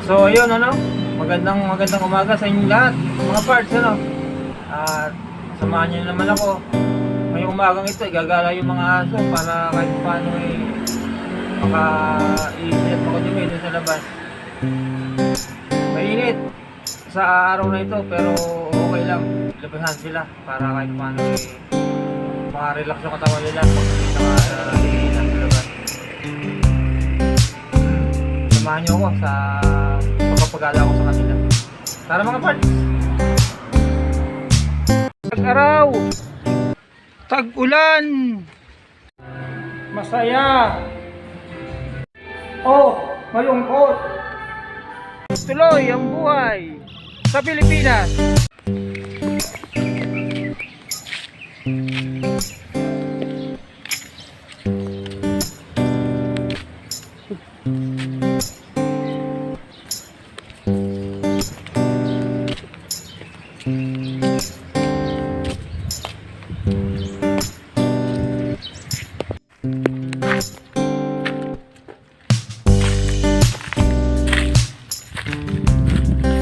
So ayun ano, magandang umaga sa inyong lahat, mga parts ano. At samahan niyo naman ako. Ngayong umagang ito, igagala yung mga aso para kahit paano maka-iinit ako dito sa labas. Mainit sa araw na ito pero okay lang, labasan sila para kahit paano maka-relax yung katawan nila pag nakaiinit sa labas. Samahan niyo ako sa pagpapagala ko sa kanila. Tara mga parts! Tag-araw! Tag-ulan! Masaya! Oh, malungkot! Tuloy ang buhay sa Pilipinas!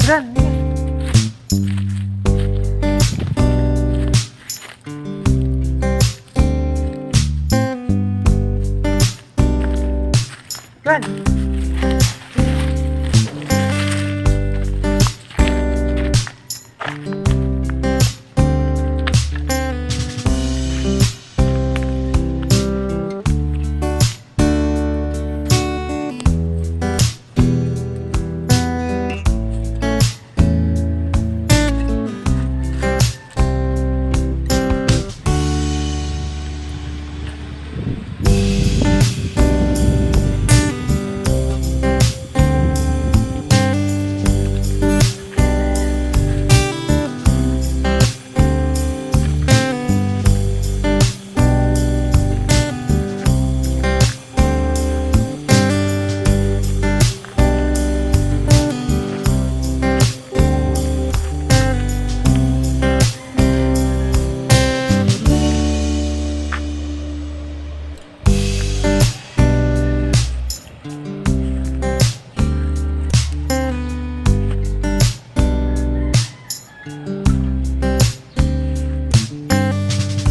Run! Run!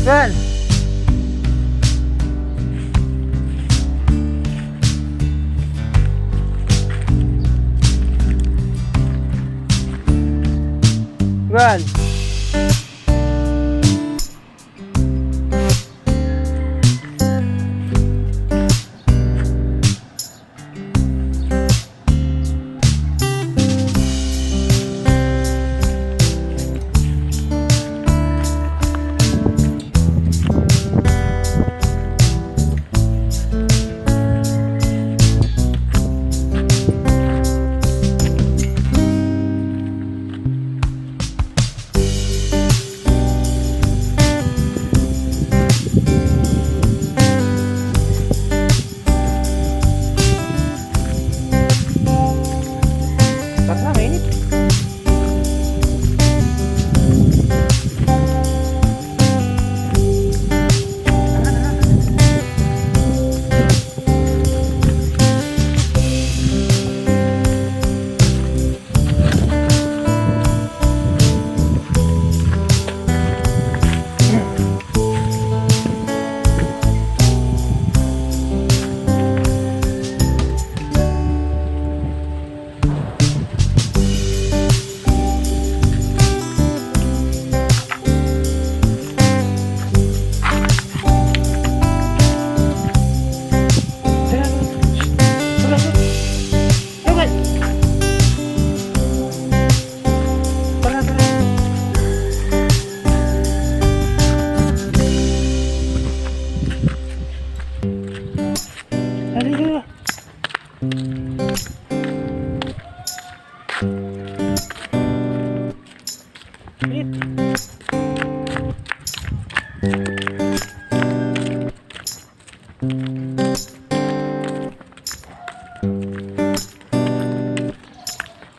Run! Run!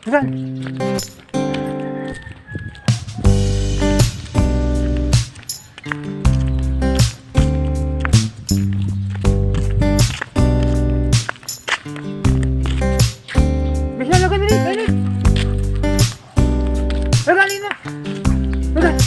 Run! Bisa Okay, dali, dali. Dali na. Dali.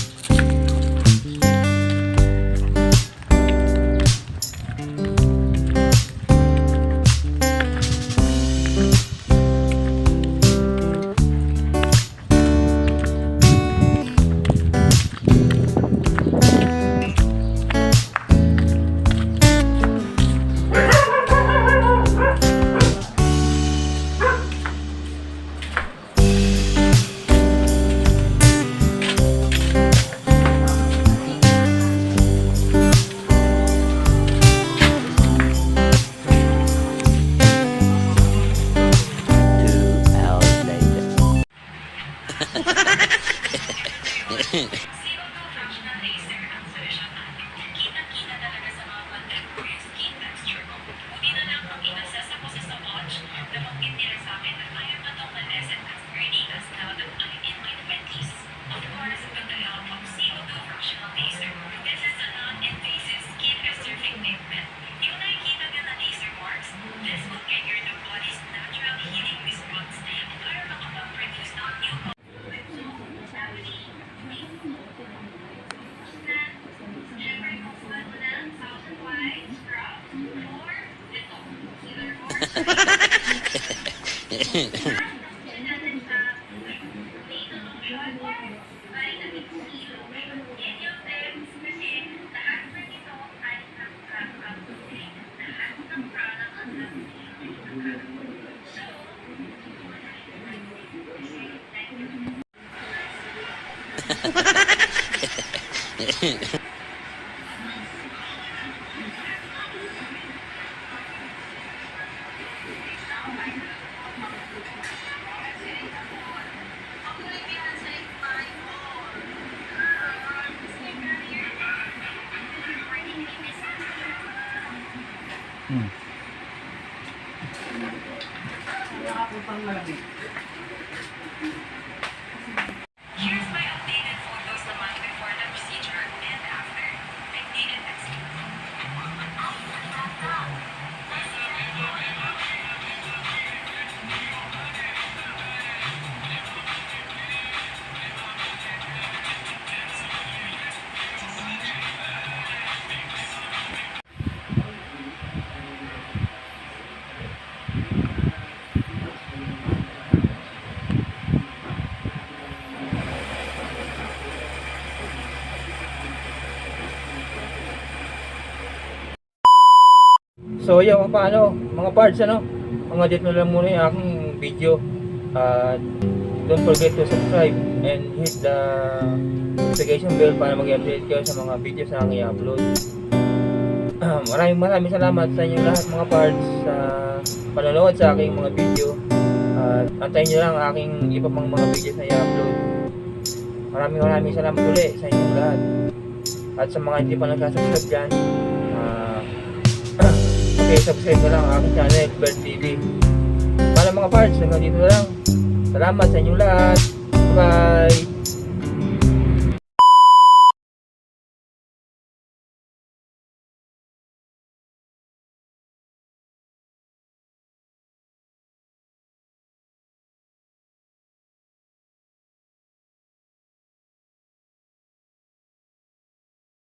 Here's my updated photos naman before the procedure and after. I did it next week. So yun, paano mga parts, ano, mga dito na lang muna yung aking video. Don't forget to subscribe and hit the notification bell para mag-update kayo sa mga videos na aking i-upload. Maraming salamat sa inyo lahat mga parts sa panonood sa aking mga video. Antayin nyo lang ang aking iba pang mga videos na i-upload. Maraming salamat ulit sa inyong lahat. At sa mga hindi pa nagkasubscribe dyan, okay, subscribe na lang ang aking channel, Bert TV. Para mga parts, hanggang dito na lang. Salamat sa inyong lahat. Bye!